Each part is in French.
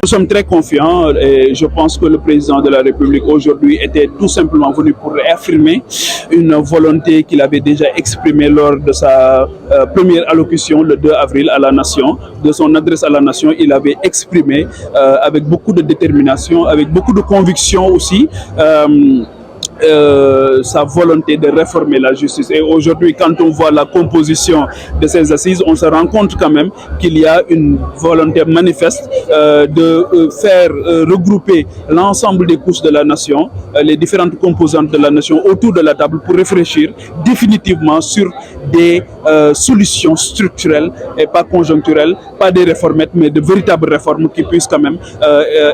Nous sommes très confiants et je pense que le président de la République aujourd'hui était tout simplement venu pour réaffirmer une volonté qu'il avait déjà exprimée lors de sa première allocution le 2 avril à la nation. De son adresse à la nation, il avait exprimé avec beaucoup de détermination, avec beaucoup de conviction aussi, sa volonté de réformer la justice. Et aujourd'hui, quand on voit la composition de ces assises, on se rend compte quand même qu'il y a une volonté manifeste de faire regrouper l'ensemble des couches de la nation, les différentes composantes de la nation autour de la table pour réfléchir définitivement sur des solutions structurelles et pas conjoncturelles, pas des réformettes, mais de véritables réformes qui puissent quand même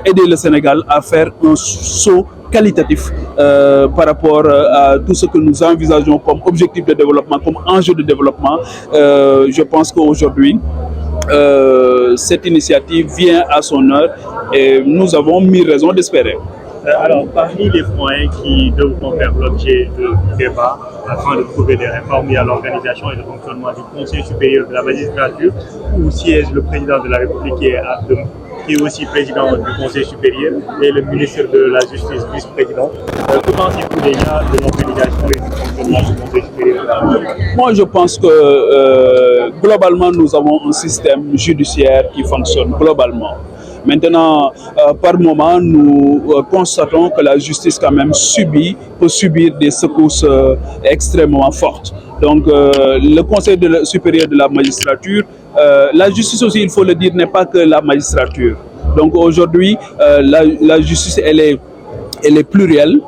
aider le Sénégal à faire un saut qualitatif par rapport à tout ce que nous envisageons comme objectif de développement, comme enjeu de développement. Je pense qu'aujourd'hui, cette initiative vient à son heure et nous avons mille raisons d'espérer. Alors, parmi les points qui devront faire l'objet de débats afin de trouver des réformes, il y a l'organisation et le fonctionnement du Conseil supérieur de la magistrature, où siège le président de la République qui est aussi président du Conseil supérieur, et le ministre de la Justice, vice-président. Que pensez-vous déjà de l'organisation et du fonctionnement du Conseil supérieur de la magistrature? Moi, je pense que globalement, nous avons un système judiciaire qui fonctionne globalement. Maintenant, par moment, nous constatons que la justice quand même peut subir des secousses extrêmement fortes. Donc, le Conseil supérieur de la magistrature, la justice aussi, il faut le dire, n'est pas que la magistrature. Donc aujourd'hui, la justice, elle est plurielle.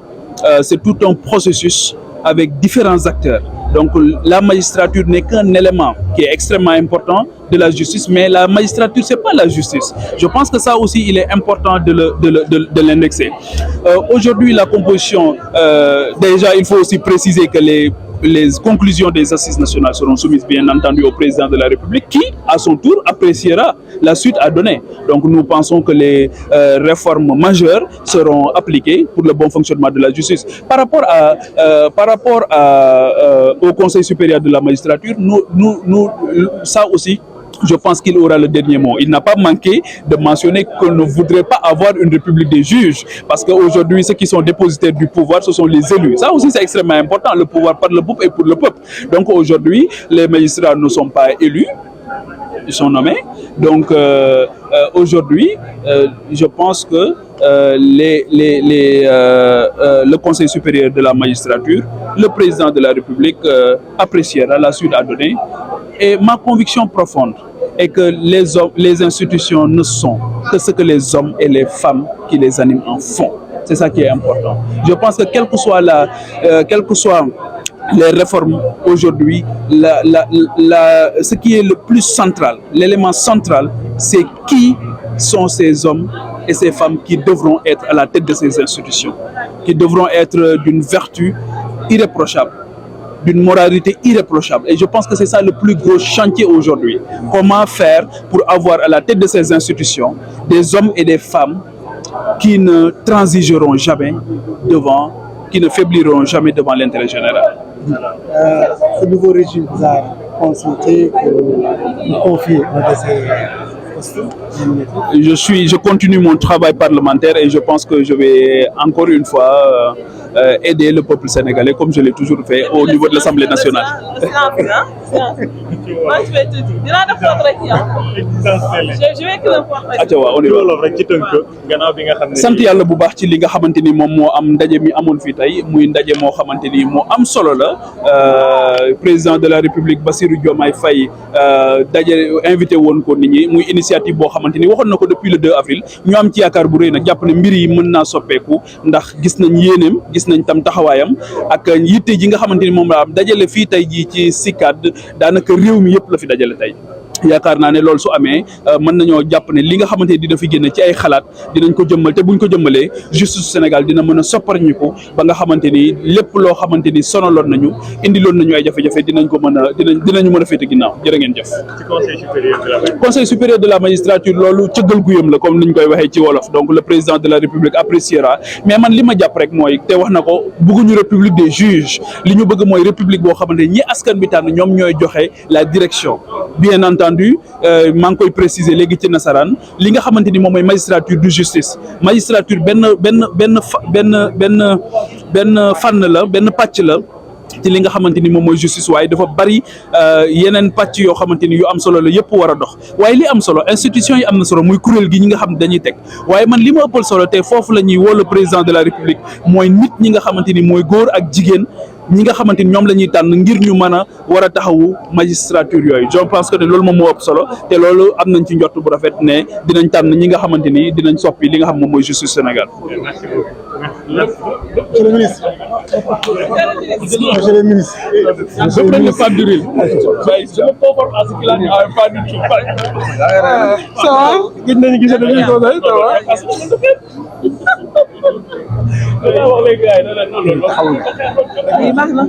C'est tout un processus avec différents acteurs. Donc la magistrature n'est qu'un élément qui est extrêmement important de la justice, mais la magistrature, c'est pas la justice. Je pense que ça aussi, il est important de l'indexer. Aujourd'hui, la composition, déjà, il faut aussi préciser que les conclusions des assises nationales seront soumises bien entendu au président de la République qui, à son tour, appréciera la suite à donner. Donc nous pensons que les réformes majeures seront appliquées pour le bon fonctionnement de la justice. Par rapport au Conseil supérieur de la magistrature, ça aussi, je pense qu'il aura le dernier mot. Il n'a pas manqué de mentionner qu'on ne voudrait pas avoir une république des juges, parce qu'aujourd'hui, ceux qui sont dépositaires du pouvoir, ce sont les élus. Ça aussi, c'est extrêmement important, le pouvoir par le peuple et pour le peuple. Donc aujourd'hui, les magistrats ne sont pas élus, ils sont nommés. Donc aujourd'hui, je pense que le Conseil supérieur de la magistrature, le président de la République appréciera la suite à donner. Et ma conviction profonde est que les institutions ne sont que ce que les hommes et les femmes qui les animent en font. C'est ça qui est important. Je pense que quelle que soit les réformes aujourd'hui, ce qui est le plus central, l'élément central, c'est qui sont ces hommes et ces femmes qui devront être à la tête de ces institutions, qui devront être d'une vertu irréprochable, d'une moralité irréprochable. Et je pense que c'est ça le plus gros chantier aujourd'hui. Comment faire pour avoir à la tête de ces institutions des hommes et des femmes qui ne transigeront jamais qui ne faibliront jamais devant l'intérêt général. Ce nouveau régime vous a consulté pour nous confier un de ces postes? Je continue mon travail parlementaire et je pense que je vais encore une fois aider le peuple sénégalais comme je l'ai toujours fait au niveau de l'Assemblée nationale. Moi, je vais te dire. Je vais que le sant yàlla bu baax ci li nga xamante ni moom moo am ndaje mi amoon fii tey muy ndaje moo xamante ni moo am solo la président de la République Bassirou Diomaye Faye invité woon ko nit ñi muy initiative boo xamante ni waxoon na ko depuis le 2 avril ñu am ci yaakaar bu rëy nag jàpp ne mbir yi mën naa soppeeku ndax gis nañ yéeneem gis nañ tam taxawaayam ak yitte ji nga xamante ni moom la am dajale fii tey jii ci CICAD daanaka réew mi yëpp la fi dajale tey. yaakaar naa ne loolu su amee mën nañoo jàpp ne li nga xamante ni dina fi génne ci ay xalaat dinañ ko jëmmal te buñ ko jëmmalee justice Sénégal dina mën a sopparñi ko ba nga xamante ni lépp loo xamante ni sonaloon nañu indiloon nañu ay jafe-jafe dinañu mën a féete ginnaaw jërë ngeen jëf. ci conseil supérieur de la magistrature. Conseil supérieur de la magistrature loolu cëggal guyam la comme niñ koy waxee ci wolof donc le président de la République appréciera mais man li ma jàpp rek mooy te wax na ko bëgguñu république des juges li ñu bëgg mooy république boo xamante ni ñi askan bi tànn ñoom ñooy joxe la direction bien entendu entendu maa ngi koy préciser léegi ci nasaraan li nga xamante ni moom mooy magistrature de justice magistrature benn fànn la benn pàcc la ci li nga xamante ni moom mooy justice waaye dafa bari yeneen pàcc yoo xamante ni yu am solo la yëpp war a dox waaye li am solo institution yi am na solo muy kuréel gi ñi nga xam dañuy teg waaye man li ma ëppal solo te foofu la ñuy woo le président de la république mooy nit ñi nga xamante ni mooy góor ak jigéen ñi nga xamante ni ñoom la ñuy tànn ngir ñu mën a war a taxawu magistrature yooyu je pense que ne loolu moom moo ëpp solo te loolu am nañ ci njort bu rafet ne dinañ tànn ñi nga xamante ni dinañ soppi li nga xam moom mooy justice Sénégal. Merci beaucoup. Monsieur le ministre. Monsieur le ministre. Je prends le pas du ril. Je me conforme à ce qu'il a dit, pas du tout. Ça va? Gëj nañu gisee dañuy ko day, ça va? Wax les gars yi, non. baax na